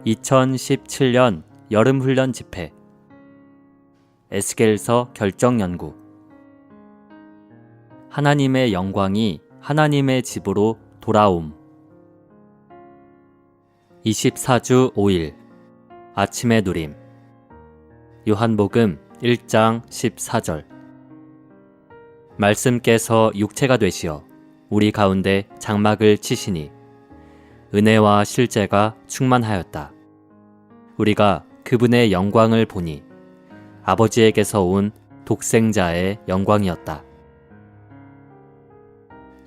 2017년 여름훈련 집회 에스겔서 결정연구. 하나님의 영광이 하나님의 집으로 돌아옴. 24주 5일 아침의 누림. 요한복음 1장 14절. 말씀께서 육체가 되시어 우리 가운데 장막을 치시니 은혜와 실제가 충만하였다. 우리가 그분의 영광을 보니 아버지에게서 온 독생자의 영광이었다.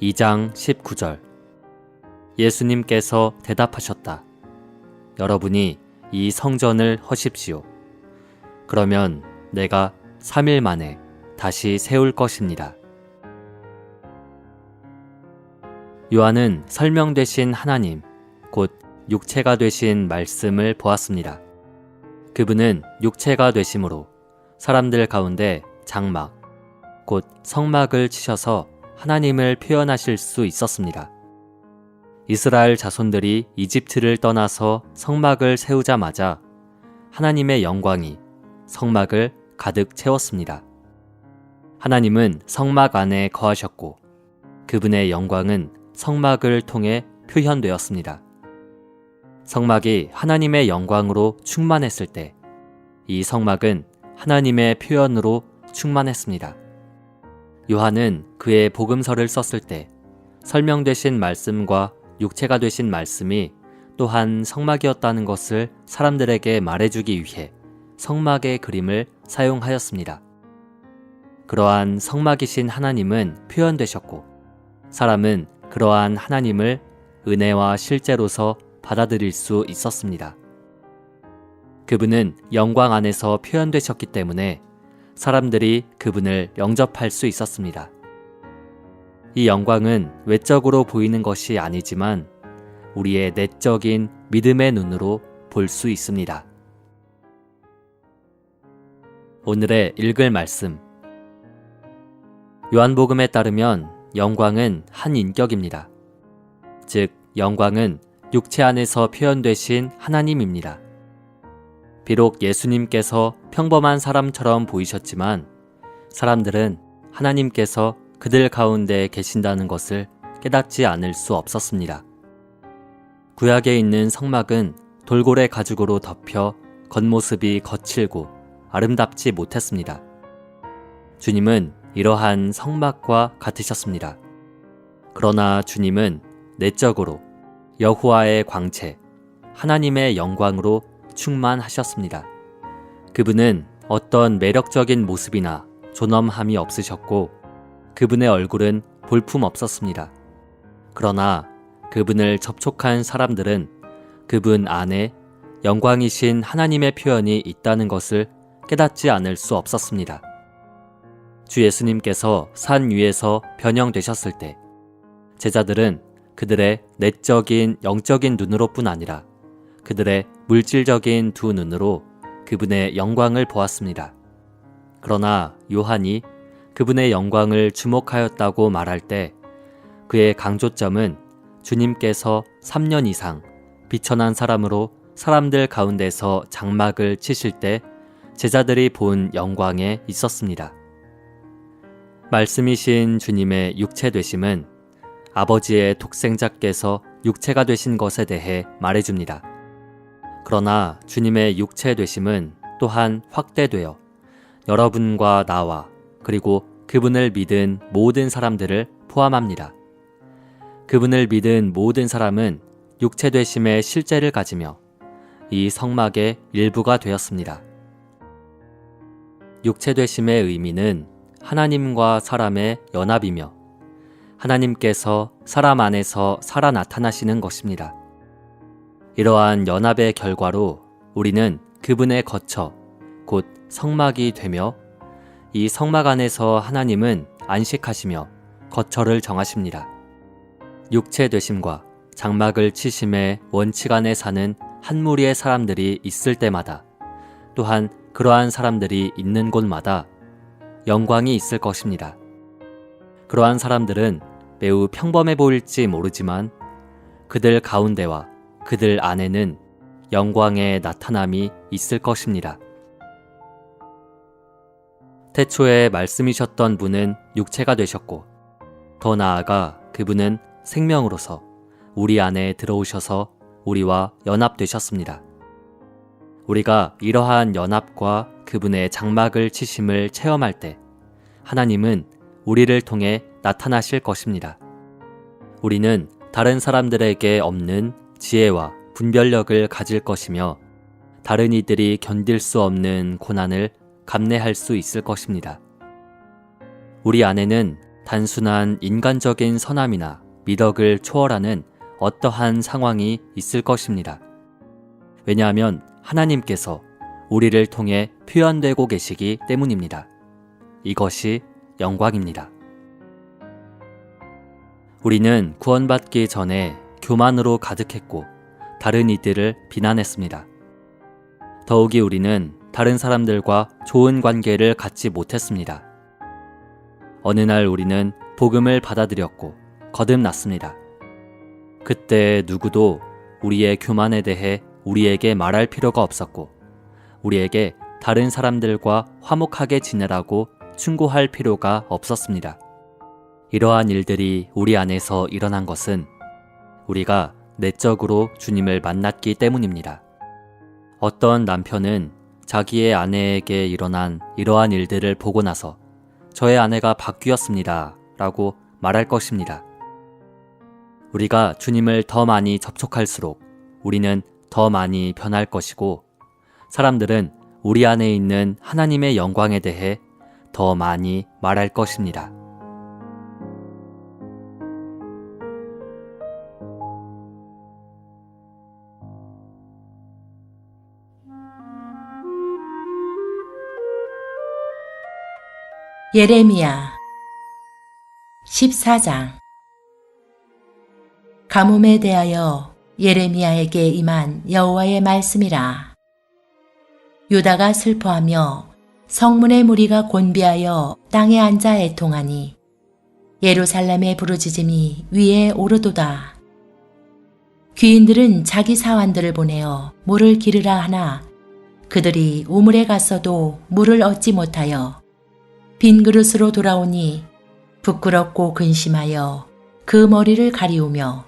2장 19절. 예수님께서 대답하셨다. 여러분이 이 성전을 허십시오. 그러면 내가 3일 만에 다시 세울 것입니다. 요한은 설명되신 하나님, 곧 육체가 되신 말씀을 보았습니다. 그분은 육체가 되심으로 사람들 가운데 장막, 곧 성막을 치셔서 하나님을 표현하실 수 있었습니다. 이스라엘 자손들이 이집트를 떠나서 성막을 세우자마자 하나님의 영광이 성막을 가득 채웠습니다. 하나님은 성막 안에 거하셨고 그분의 영광은 성막을 통해 표현되었습니다. 성막이 하나님의 영광으로 충만했을 때 이 성막은 하나님의 표현으로 충만했습니다. 요한은 그의 복음서를 썼을 때 설명되신 말씀과 육체가 되신 말씀이 또한 성막이었다는 것을 사람들에게 말해주기 위해 성막의 그림을 사용하였습니다. 그러한 성막이신 하나님은 표현되셨고 사람은 그러한 하나님을 은혜와 실제로서 받아들일 수 있었습니다. 그분은 영광 안에서 표현되셨기 때문에 사람들이 그분을 영접할 수 있었습니다. 이 영광은 외적으로 보이는 것이 아니지만 우리의 내적인 믿음의 눈으로 볼 수 있습니다. 오늘의 읽을 말씀. 요한복음에 따르면 영광은 한 인격입니다. 즉, 영광은 육체 안에서 표현되신 하나님입니다. 비록 예수님께서 평범한 사람처럼 보이셨지만 사람들은 하나님께서 그들 가운데 계신다는 것을 깨닫지 않을 수 없었습니다. 구약에 있는 성막은 돌고래 가죽으로 덮여 겉모습이 거칠고 아름답지 못했습니다. 주님은 이러한 성막과 같으셨습니다. 그러나 주님은 내적으로 여호와의 광채, 하나님의 영광으로 충만하셨습니다. 그분은 어떤 매력적인 모습이나 존엄함이 없으셨고 그분의 얼굴은 볼품 없었습니다. 그러나 그분을 접촉한 사람들은 그분 안에 영광이신 하나님의 표현이 있다는 것을 깨닫지 않을 수 없었습니다. 주 예수님께서 산 위에서 변형되셨을 때 제자들은 그들의 내적인 영적인 눈으로뿐 아니라 그들의 물질적인 두 눈으로 그분의 영광을 보았습니다. 그러나 요한이 그분의 영광을 주목하였다고 말할 때 그의 강조점은 주님께서 3년 이상 비천한 사람으로 사람들 가운데서 장막을 치실 때 제자들이 본 영광에 있었습니다. 말씀이신 주님의 육체 되심은 아버지의 독생자께서 육체가 되신 것에 대해 말해줍니다. 그러나 주님의 육체 되심은 또한 확대되어 여러분과 나와 그리고 그분을 믿은 모든 사람들을 포함합니다. 그분을 믿은 모든 사람은 육체 되심의 실제를 가지며 이 성막의 일부가 되었습니다. 육체 되심의 의미는 하나님과 사람의 연합이며 하나님께서 사람 안에서 살아 나타나시는 것입니다. 이러한 연합의 결과로 우리는 그분의 거처, 곧 성막이 되며 이 성막 안에서 하나님은 안식하시며 거처를 정하십니다. 육체 되심과 장막을 치심의 원칙 안에 사는 한 무리의 사람들이 있을 때마다 또한 그러한 사람들이 있는 곳마다 영광이 있을 것입니다. 그러한 사람들은 매우 평범해 보일지 모르지만 그들 가운데와 그들 안에는 영광의 나타남이 있을 것입니다. 태초에 말씀이셨던 분은 육체가 되셨고 더 나아가 그분은 생명으로서 우리 안에 들어오셔서 우리와 연합되셨습니다. 우리가 이러한 연합과 그분의 장막을 치심을 체험할 때 하나님은 우리를 통해 나타나실 것입니다. 우리는 다른 사람들에게 없는 지혜와 분별력을 가질 것이며 다른 이들이 견딜 수 없는 고난을 감내할 수 있을 것입니다. 우리 안에는 단순한 인간적인 선함이나 미덕을 초월하는 어떠한 상황이 있을 것입니다. 왜냐하면 하나님께서 우리를 통해 표현되고 계시기 때문입니다. 이것이 영광입니다. 우리는 구원받기 전에 교만으로 가득했고 다른 이들을 비난했습니다. 더욱이 우리는 다른 사람들과 좋은 관계를 갖지 못했습니다. 어느 날 우리는 복음을 받아들였고 거듭났습니다. 그때 누구도 우리의 교만에 대해 우리에게 말할 필요가 없었고 우리에게 다른 사람들과 화목하게 지내라고 충고할 필요가 없었습니다. 이러한 일들이 우리 안에서 일어난 것은 우리가 내적으로 주님을 만났기 때문입니다. 어떤 남편은 자기의 아내에게 일어난 이러한 일들을 보고 나서 저의 아내가 바뀌었습니다 라고 말할 것입니다. 우리가 주님을 더 많이 접촉할수록 우리는 더 많이 변할 것이고 사람들은 우리 안에 있는 하나님의 영광에 대해 더 많이 말할 것입니다. 예레미야 14장. 가뭄에 대하여 예레미야에게 임한 여호와의 말씀이라. 유다가 슬퍼하며 성문의 무리가 곤비하여 땅에 앉아 애통하니 예루살렘의 부르짖음이 위에 오르도다. 귀인들은 자기 사환들을 보내어 물을 기르라 하나 그들이 우물에 갔어도 물을 얻지 못하여 빈 그릇으로 돌아오니 부끄럽고 근심하여 그 머리를 가리우며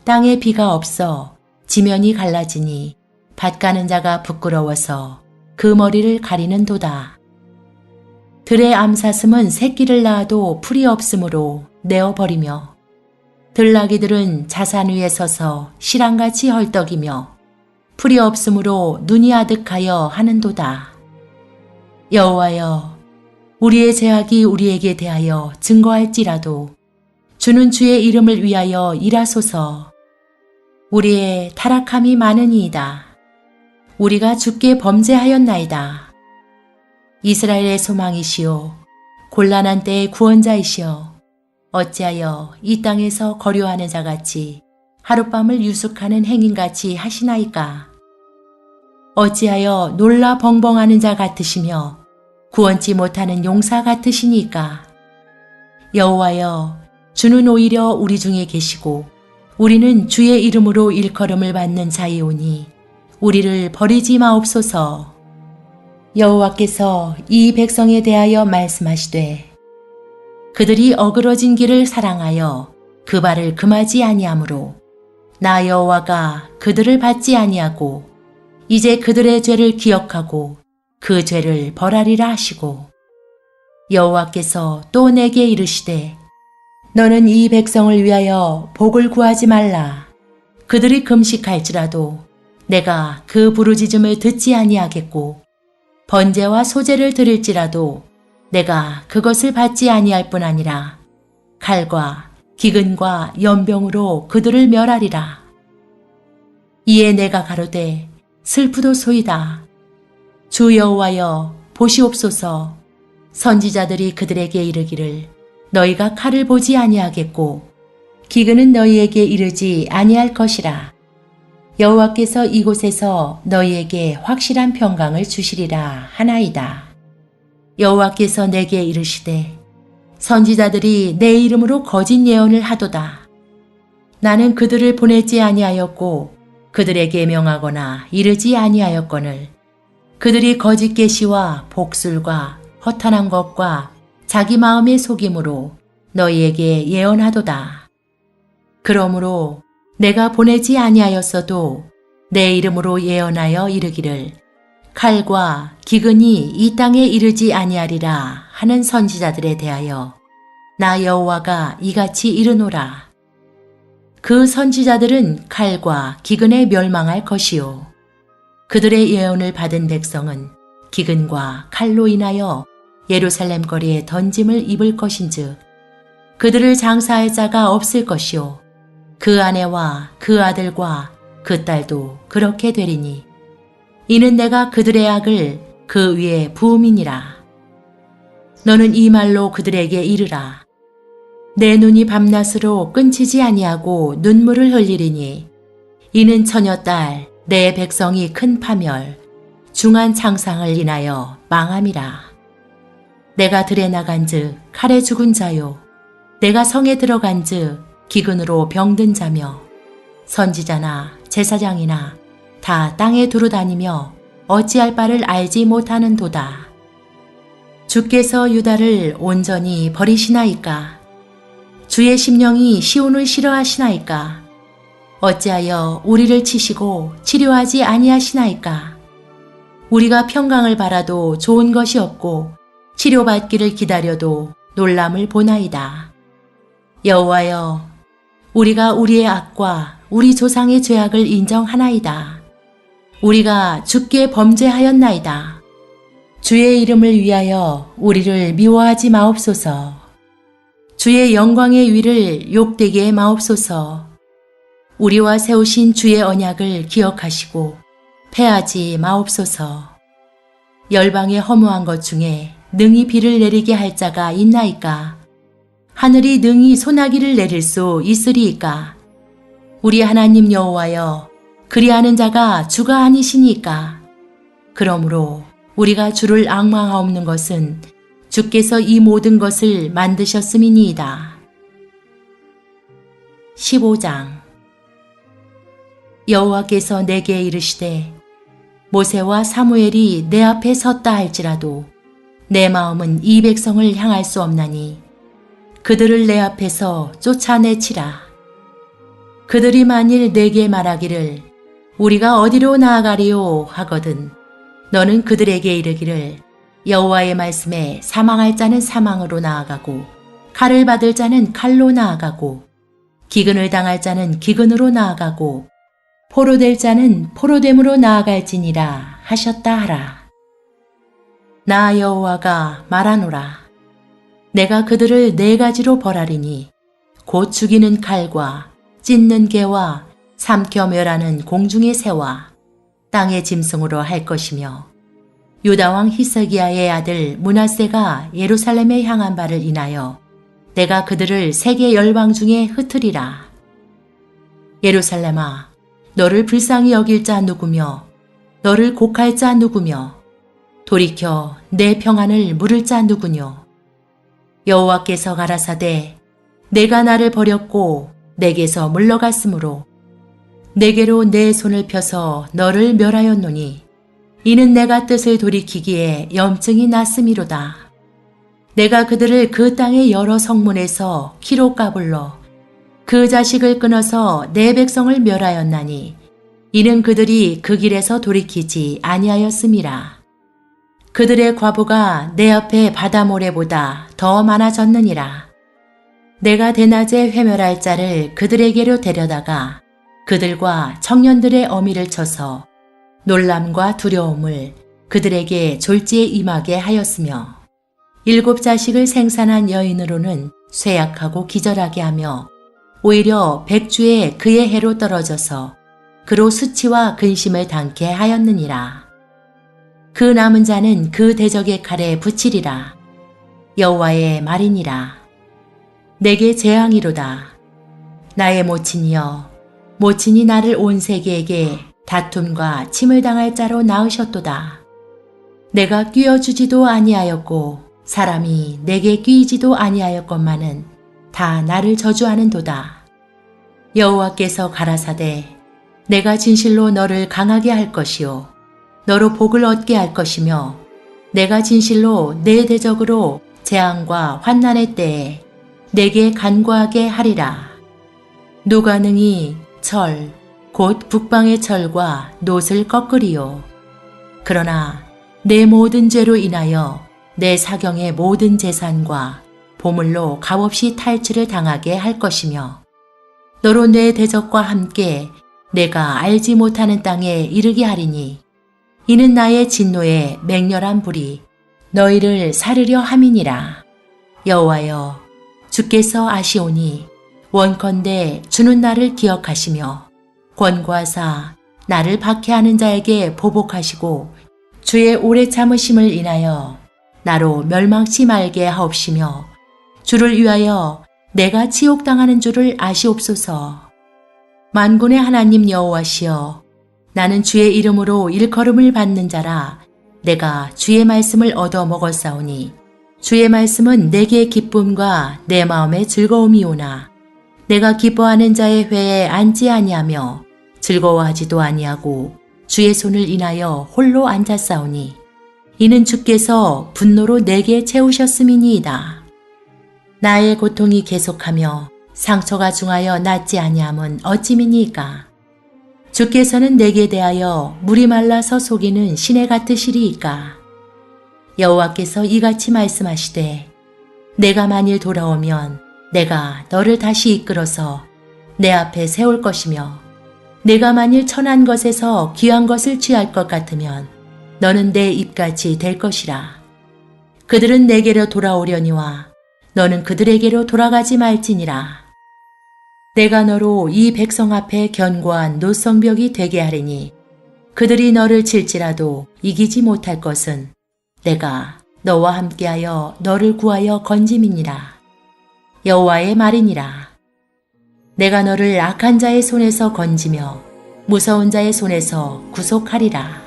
땅에 비가 없어 지면이 갈라지니 밭 가는 자가 부끄러워서 그 머리를 가리는도다. 들의 암사슴은 새끼를 낳아도 풀이 없으므로 내어버리며 들나귀들은 자산 위에 서서 실랑같이 헐떡이며 풀이 없으므로 눈이 아득하여 하는도다. 여호와여, 우리의 죄악이 우리에게 대하여 증거할지라도 주는 주의 이름을 위하여 일하소서. 우리의 타락함이 많으니이다. 우리가 주께 범죄하였나이다. 이스라엘의 소망이시오 곤란한 때의 구원자이시오 어찌하여 이 땅에서 거류하는 자같이 하룻밤을 유숙하는 행인같이 하시나이까. 어찌하여 놀라 벙벙하는 자 같으시며 구원치 못하는 용사 같으시니까. 여호와여, 주는 오히려 우리 중에 계시고 우리는 주의 이름으로 일컬음을 받는 자이오니 우리를 버리지 마옵소서. 여호와께서 이 백성에 대하여 말씀하시되 그들이 어그러진 길을 사랑하여 그 발을 금하지 아니하므로 나 여호와가 그들을 받지 아니하고 이제 그들의 죄를 기억하고 그 죄를 벌하리라 하시고 여호와께서 또 내게 이르시되 너는 이 백성을 위하여 복을 구하지 말라. 그들이 금식할지라도 내가 그 부르짖음을 듣지 아니하겠고 번제와 소제를 드릴지라도 내가 그것을 받지 아니할 뿐 아니라 칼과 기근과 연병으로 그들을 멸하리라. 이에 내가 가로되 슬프도소이다. 주 여호와여, 보시옵소서. 선지자들이 그들에게 이르기를 너희가 칼을 보지 아니하겠고 기근은 너희에게 이르지 아니할 것이라. 여호와께서 이곳에서 너희에게 확실한 평강을 주시리라 하나이다. 여호와께서 내게 이르시되 선지자들이 내 이름으로 거짓 예언을 하도다. 나는 그들을 보내지 아니하였고 그들에게 명하거나 이르지 아니하였거늘 그들이 거짓 계시와 복술과 허탄한 것과 자기 마음의 속임으로 너희에게 예언하도다. 그러므로 내가 보내지 아니하였어도 내 이름으로 예언하여 이르기를 칼과 기근이 이 땅에 이르지 아니하리라 하는 선지자들에 대하여 나 여호와가 이같이 이르노라. 그 선지자들은 칼과 기근에 멸망할 것이요. 그들의 예언을 받은 백성은 기근과 칼로 인하여 예루살렘 거리에 던짐을 입을 것인즉 그들을 장사할 자가 없을 것이요. 그 아내와 그 아들과 그 딸도 그렇게 되리니 이는 내가 그들의 악을 그 위에 부음이니라. 너는 이 말로 그들에게 이르라. 내 눈이 밤낮으로 끊치지 아니하고 눈물을 흘리리니 이는 처녀딸 내 백성이 큰 파멸 중한 창상을 인하여 망함이라. 내가 들에 나간즉 칼에 죽은 자요 내가 성에 들어간즉 기근으로 병든 자며 선지자나 제사장이나 다 땅에 두루 다니며 어찌할 바를 알지 못하는 도다. 주께서 유다를 온전히 버리시나이까? 주의 심령이 시온을 싫어하시나이까? 어찌하여 우리를 치시고 치료하지 아니하시나이까? 우리가 평강을 바라도 좋은 것이 없고 치료받기를 기다려도 놀람을 보나이다. 여호와여, 우리가 우리의 악과 우리 조상의 죄악을 인정하나이다. 우리가 주께 범죄하였나이다. 주의 이름을 위하여 우리를 미워하지 마옵소서. 주의 영광의 위를 욕되게 마옵소서. 우리와 세우신 주의 언약을 기억하시고 패하지 마옵소서. 열방의 허무한 것 중에 능히 비를 내리게 할 자가 있나이까? 하늘이 능히 소나기를 내릴 수 있으리이까? 우리 하나님 여호와여, 그리하는 자가 주가 아니시니까? 그러므로 우리가 주를 앙망하옵는 것은 주께서 이 모든 것을 만드셨음이니이다. 15장. 여호와께서 내게 이르시되 모세와 사무엘이 내 앞에 섰다 할지라도 내 마음은 이 백성을 향할 수 없나니 그들을 내 앞에서 쫓아내치라. 그들이 만일 내게 말하기를 우리가 어디로 나아가리요 하거든 너는 그들에게 이르기를 여호와의 말씀에 사망할 자는 사망으로 나아가고 칼을 받을 자는 칼로 나아가고 기근을 당할 자는 기근으로 나아가고 포로될 자는 포로됨으로 나아갈지니라 하셨다 하라. 나 여호와가 말하노라. 내가 그들을 네 가지로 벌하리니 곧 죽이는 칼과 찢는 개와 삼켜 멸하는 공중의 새와 땅의 짐승으로 할 것이며 유다 왕 히스기야의 아들 므낫세가 예루살렘에 향한 바를 인하여 내가 그들을 세계 열방 중에 흩으리라. 예루살렘아, 너를 불쌍히 여길 자 누구며 너를 곡할 자 누구며 돌이켜 내 평안을 물을 자 누구뇨. 여호와께서 가라사대 내가 나를 버렸고 내게서 물러갔으므로 내게로 내 손을 펴서 너를 멸하였노니 이는 내가 뜻을 돌이키기에 염증이 났음이로다. 내가 그들을 그 땅의 여러 성문에서 키로 까불러 그 자식을 끊어서 내 백성을 멸하였나니 이는 그들이 그 길에서 돌이키지 아니하였음이라. 그들의 과부가 내 앞에 바다 모래보다 더 많아졌느니라. 내가 대낮에 회멸할 자를 그들에게로 데려다가 그들과 청년들의 어미를 쳐서 놀람과 두려움을 그들에게 졸지에 임하게 하였으며 7 자식을 생산한 여인으로는 쇠약하고 기절하게 하며 오히려 백주에 그의 해로 떨어져서 그로 수치와 근심을 당케 하였느니라. 그 남은 자는 그 대적의 칼에 붙이리라. 여호와의 말이니라. 내게 재앙이로다. 나의 모친이여, 모친이 나를 온 세계에게 다툼과 침을 당할 자로 낳으셨도다. 내가 끼어주지도 아니하였고 사람이 내게 끼이지도 아니하였건만은 다 나를 저주하는도다. 여호와께서 가라사대 내가 진실로 너를 강하게 할 것이요 너로 복을 얻게 할 것이며 내가 진실로 내 대적으로 재앙과 환난의 때에 내게 간구하게 하리라. 누가 능히 철 곧 북방의 철과 놋을 꺾으리요. 그러나 내 모든 죄로 인하여 내 사경의 모든 재산과 보물로 값없이 탈취를 당하게 할 것이며 너로 내 대적과 함께 내가 알지 못하는 땅에 이르게 하리니 이는 나의 진노의 맹렬한 불이 너희를 사르려 함이니라. 여호와여, 주께서 아시오니 원컨대 주는 나를 기억하시며 권고하사 나를 박해하는 자에게 보복하시고 주의 오래 참으심을 인하여 나로 멸망치 말게 하옵시며 주를 위하여 내가 치욕당하는 줄을 아시옵소서. 만군의 하나님 여호와시여, 나는 주의 이름으로 일컬음을 받는 자라 내가 주의 말씀을 얻어 먹었사오니 주의 말씀은 내게 기쁨과 내 마음의 즐거움이오나 내가 기뻐하는 자의 회에 앉지 아니하며 즐거워하지도 아니하고 주의 손을 인하여 홀로 앉았사오니 이는 주께서 분노로 내게 채우셨음이니이다. 나의 고통이 계속하며 상처가 중하여 낫지 아니함은 어찌미니이까? 주께서는 내게 대하여 물이 말라서 속이는 시내 같으시리이까? 여호와께서 이같이 말씀하시되 내가 만일 돌아오면 내가 너를 다시 이끌어서 내 앞에 세울 것이며 내가 만일 천한 것에서 귀한 것을 취할 것 같으면 너는 내 입같이 될 것이라. 그들은 내게로 돌아오려니와 너는 그들에게로 돌아가지 말지니라. 내가 너로 이 백성 앞에 견고한 노성벽이 되게 하리니 그들이 너를 칠지라도 이기지 못할 것은 내가 너와 함께하여 너를 구하여 건짐이니라. 여호와의 말이니라. 내가 너를 악한 자의 손에서 건지며 무서운 자의 손에서 구속하리라.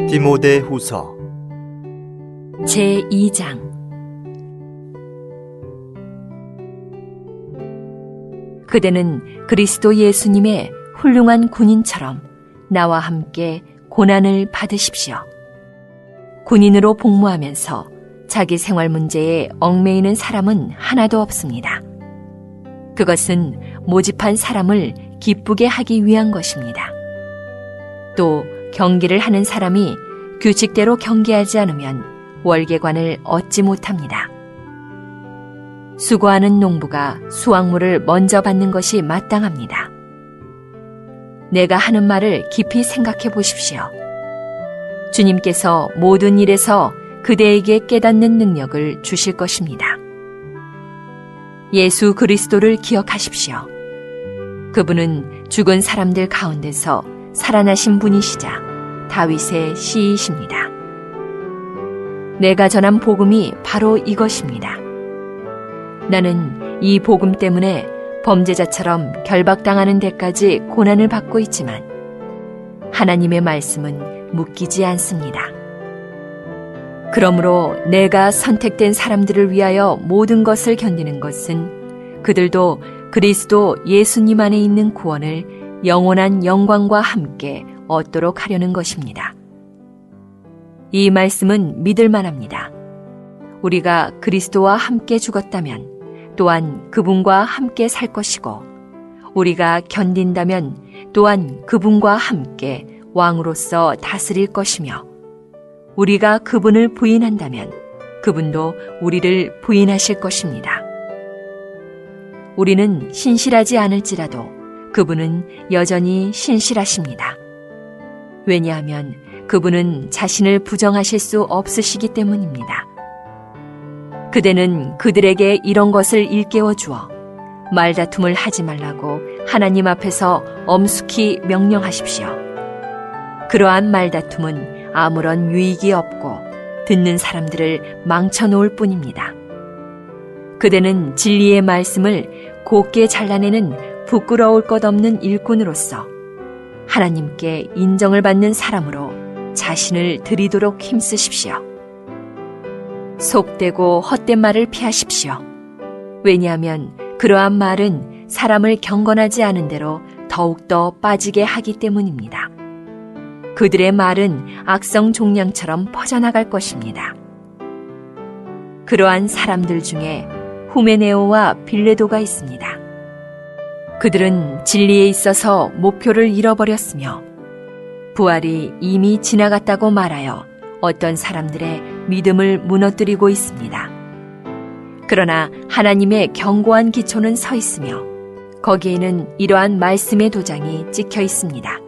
디모데후서 제2장. 그대는 그리스도 예수님의 훌륭한 군인처럼 나와 함께 고난을 받으십시오. 군인으로 복무하면서 자기 생활 문제에 얽매이는 사람은 하나도 없습니다. 그것은 모집한 사람을 기쁘게 하기 위한 것입니다. 또 경기를 하는 사람이 규칙대로 경기하지 않으면 월계관을 얻지 못합니다. 수고하는 농부가 수확물을 먼저 받는 것이 마땅합니다. 내가 하는 말을 깊이 생각해 보십시오. 주님께서 모든 일에서 그대에게 깨닫는 능력을 주실 것입니다. 예수 그리스도를 기억하십시오. 그분은 죽은 사람들 가운데서 살아나신 분이시자 다윗의 씨이십니다. 내가 전한 복음이 바로 이것입니다. 나는 이 복음 때문에 범죄자처럼 결박당하는 데까지 고난을 받고 있지만 하나님의 말씀은 묶이지 않습니다. 그러므로 내가 선택된 사람들을 위하여 모든 것을 견디는 것은 그들도 그리스도 예수님 안에 있는 구원을 영원한 영광과 함께 얻도록 하려는 것입니다. 이 말씀은 믿을 만합니다. 우리가 그리스도와 함께 죽었다면 또한 그분과 함께 살 것이고 우리가 견딘다면 또한 그분과 함께 왕으로서 다스릴 것이며 우리가 그분을 부인한다면 그분도 우리를 부인하실 것입니다. 우리는 신실하지 않을지라도 그분은 여전히 신실하십니다. 왜냐하면 그분은 자신을 부정하실 수 없으시기 때문입니다. 그대는 그들에게 이런 것을 일깨워 주어 말다툼을 하지 말라고 하나님 앞에서 엄숙히 명령하십시오. 그러한 말다툼은 아무런 유익이 없고 듣는 사람들을 망쳐놓을 뿐입니다. 그대는 진리의 말씀을 곱게 잘라내는 부끄러울 것 없는 일꾼으로서 하나님께 인정을 받는 사람으로 자신을 드리도록 힘쓰십시오. 속되고 헛된 말을 피하십시오. 왜냐하면 그러한 말은 사람을 경건하지 않은 대로 더욱더 빠지게 하기 때문입니다. 그들의 말은 악성 종량처럼 퍼져나갈 것입니다. 그러한 사람들 중에 후메네오와 빌레도가 있습니다. 그들은 진리에 있어서 목표를 잃어버렸으며 부활이 이미 지나갔다고 말하여 어떤 사람들의 믿음을 무너뜨리고 있습니다. 그러나 하나님의 견고한 기초는 서 있으며 거기에는 이러한 말씀의 도장이 찍혀 있습니다.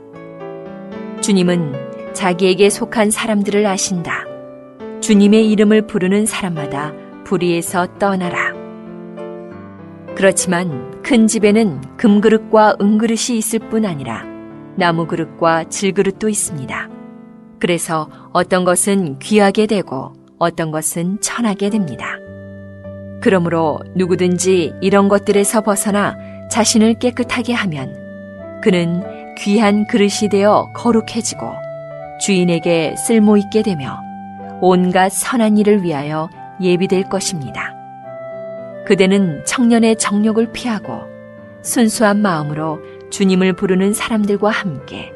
주님은 자기에게 속한 사람들을 아신다. 주님의 이름을 부르는 사람마다 불의에서 떠나라. 그렇지만 큰 집에는 금그릇과 은그릇이 있을 뿐 아니라 나무그릇과 질그릇도 있습니다. 그래서 어떤 것은 귀하게 되고 어떤 것은 천하게 됩니다. 그러므로 누구든지 이런 것들에서 벗어나 자신을 깨끗하게 하면 그는 귀한 그릇이 되어 거룩해지고 주인에게 쓸모있게 되며 온갖 선한 일을 위하여 예비될 것입니다. 그대는 청년의 정욕을 피하고 순수한 마음으로 주님을 부르는 사람들과 함께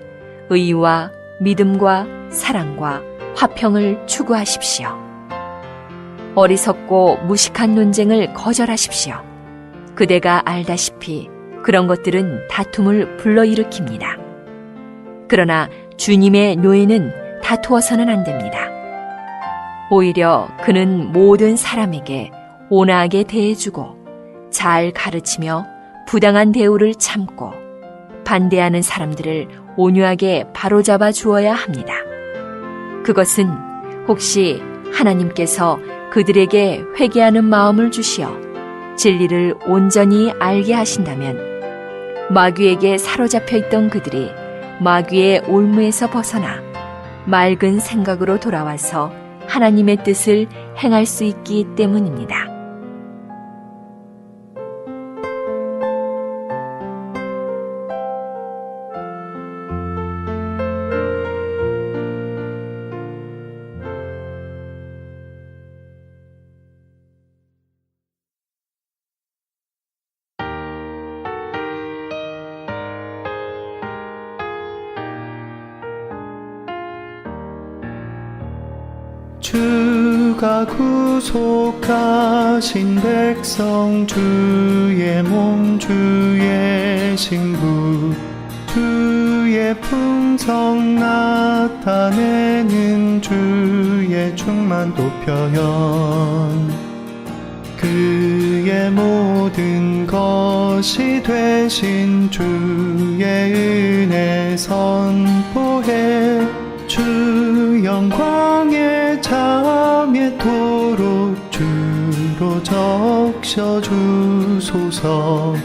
의와 믿음과 사랑과 화평을 추구하십시오. 어리석고 무식한 논쟁을 거절하십시오. 그대가 알다시피 그런 것들은 다툼을 불러일으킵니다. 그러나 주님의 노예는 다투어서는 안 됩니다. 오히려 그는 모든 사람에게 온화하게 대해주고 잘 가르치며 부당한 대우를 참고 반대하는 사람들을 온유하게 바로잡아 주어야 합니다. 그것은 혹시 하나님께서 그들에게 회개하는 마음을 주시어 진리를 온전히 알게 하신다면 마귀에게 사로잡혀 있던 그들이 마귀의 올무에서 벗어나 맑은 생각으로 돌아와서 하나님의 뜻을 행할 수 있기 때문입니다. 주가 구속하신 백성 주의 몸 주의 신부 주의 풍성 나타내는 주의 충만도 표현 그의 모든 것이 되신 주의 은혜 선포해 주 영광의 잠에토록 주로 적셔 주소서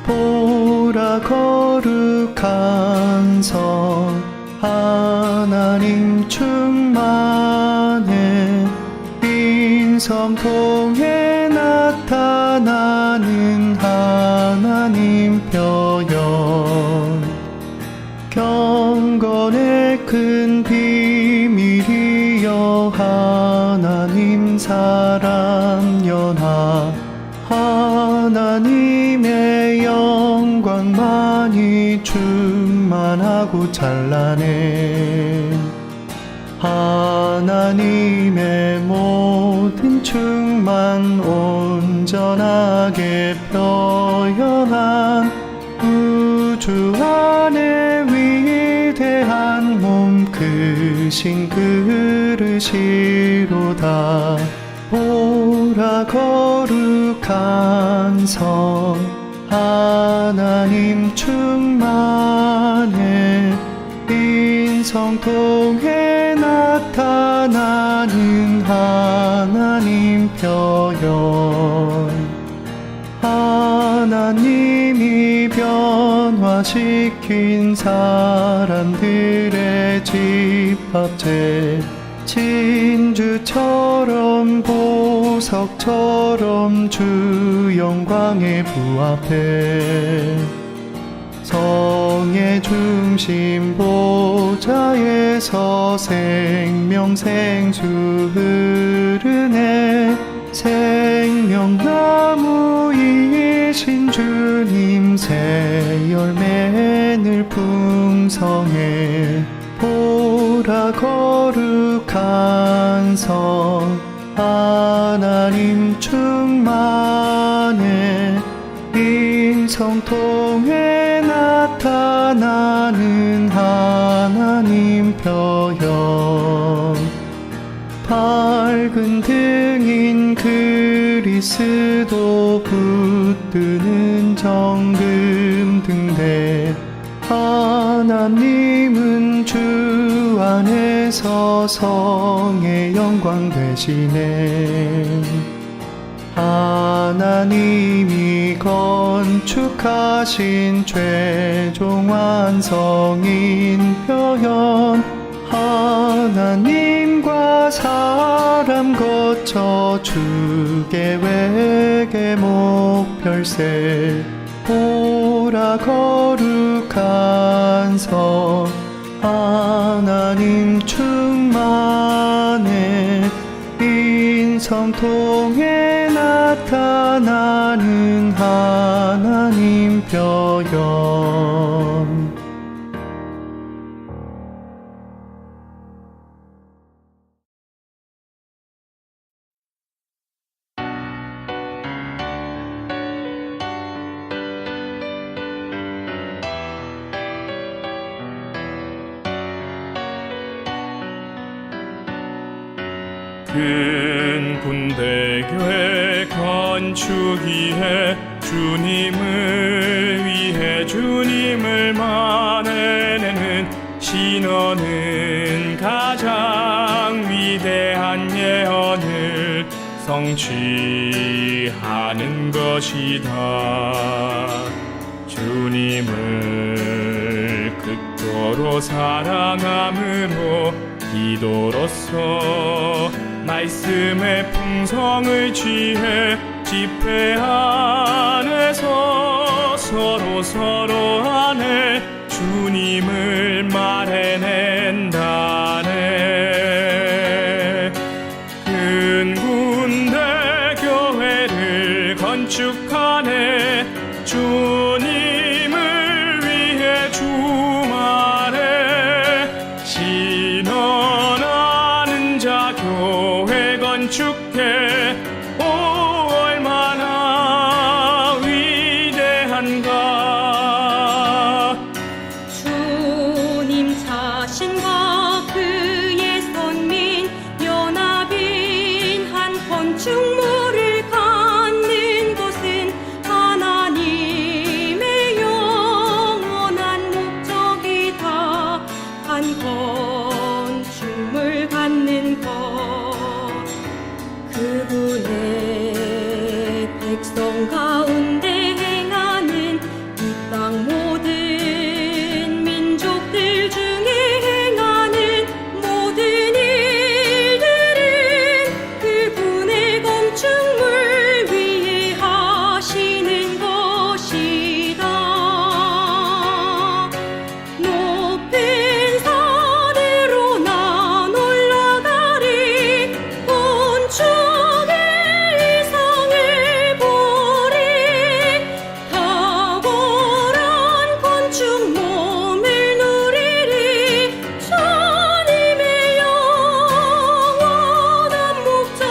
보라 거룩한 성 하나님 충만해 인성통에 나타나는 하나님 표현 경건의 큰 비밀이여 하나님 사람 연합 하나님의 영광만이 충만하고 찬란해 하나님의 모든 충만 온전하게 표현한 우주 안에 위대한 몸 크신 그릇이로다 보라 거룩한 성 하나님 충만해 인성통에 나타나는 하나님 표현 하나님이 변화시킨 사람들의 집합체 진주처럼 보석처럼 주 영광에 부합해 성의 중심 보좌 보좌에서 생명생수 흐르네. 생명나무이신 주님 새 열매 늘 풍성해. 보라 거룩한 성 하나님 충만해. 인성통에 나타나는 하나님 표현. 밝은 등인 그리스도 붙드는 정금 등대. 하나님은 주 안에서 성의 영광 되시네. 하나님이 건축하신 최종 완성인 표현. 하나님과 사람 거쳐 주계획의 목별세. 보라 거룩한 성 하나님 충만해. 인성통에 나타나는 하나님 표현. 큰 군대교회 건축위해 주님을 위해 주님을 만해내는 신원은 가장 위대한 예언을 성취하는 것이다. 주님을 극도로 사랑함으로 기도로서 말씀의 풍성을 취해 집회 안에서 서로 안에 주님을 말해낸다네. 큰 군대 교회를 건축하네. 주님을 위해 주말에 신원하는 자 교회 건축해. 오 얼마나 위대한가. 주님 자신과 그의 선민 연합인 한 건축물을 갖는 것은 하나님의 영원한 목적이다. 한 건축물 갖는 것. 그분의 백성 가운데 행하는 이 땅 모든 민족들 중에 행하는 모든 일들은 그분의 건축물 위해 하시는 것이다. 높은 산으로 난 올라가리. 건축의 이상을 보리. 탁월한 건축 몸을 누리리. 주님의 영원한 목적.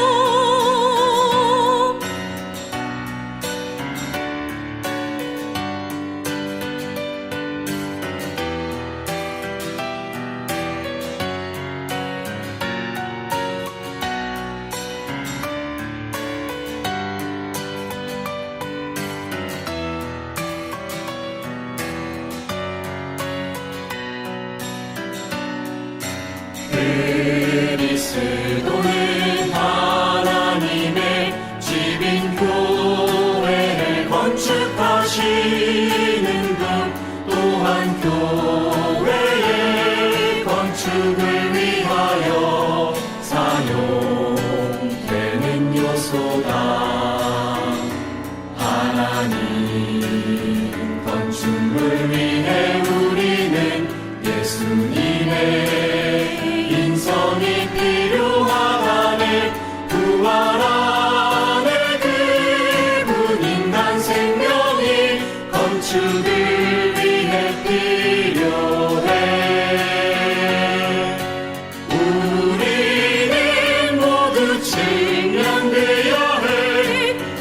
그리스도는 하나님의 집인 교회를 건축하시는 분. 또한 교회의 건축을 위하여 사용되는 요소다. 하나님 건축물 위해 우리는 예수 주님의 인성이 필요하다네 부활 안에 그분 인간 생명이 건축을 위해 필요해 우리는 모두 측량되어야 해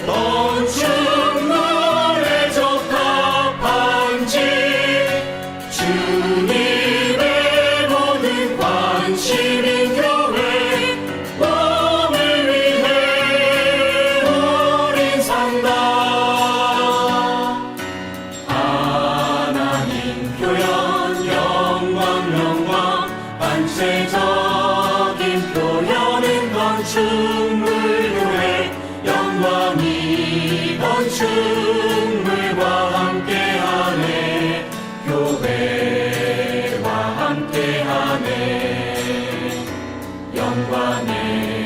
건축물에 적합한지 주님의 모든 관심인 교회 몸을 위해 우린 산다 하나님 표현 영광 반체적인 표현은 건축물교회 영광이 건축물과 함께하네 교회와 함께하네 영광의